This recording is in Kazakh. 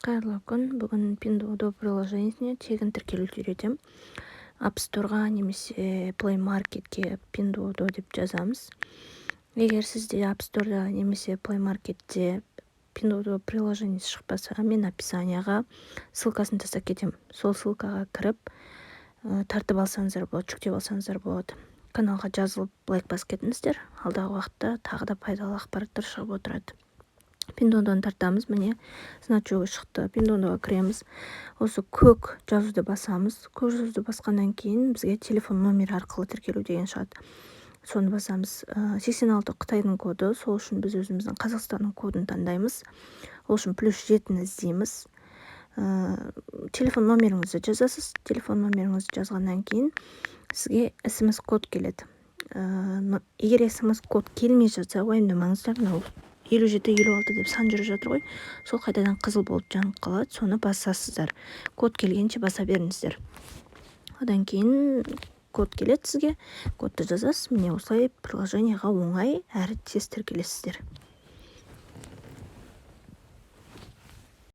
Қайырлы күн. Бүгін Pinduoduo приложениесіне тегін тіркелуді үйретем. App Store'ға немесе Play Market'ке Pinduoduo деп жазамыз. Егер сізде App Store'да немесе Play Market'те Pinduoduo приложениесі шықпаса, мен описанияға ссылкасын тастап кетем. Сол ссылкаға кіріп, тартып алсаңыздар болады, жүктеп алсаңыздар болады. Каналға жазылып лайк басып кетіңіздер. Алдағы уақытта тағы да пайдалы ақпараттар шығып отырады. Pinduoduo'ны тартамыз, міне значогы шықты. Pinduoduo'ға кіреміз. Осы көк жазуды басамыз. Көк жазуды басқаннан кейін бізге телефон номері арқылы тіркелу деген шығады. Соны басамыз. 86 Қытайдың коды, сол үшін біз өзіміздің Қазақстанның кодын таңдаймыз. Ол үшін +7 іздейміз. Телефон номеріңізді жазасыз. Телефон номеріңізді жазғаннан кейін сізге SMS код келеді. Егер SMS код келмей жатса, уайымдамаңыздар, 5756 деп сан жүріп жатыр ғой. Сол қайтадан қызыл болып жанып қалады. Соны басасыздар. Код келгенше баса беріңіздер. Одан кейін код келеді сізге. Кодты жазасыз. Міне осылай приложениеға оңай әрі тез тіркелесіздер.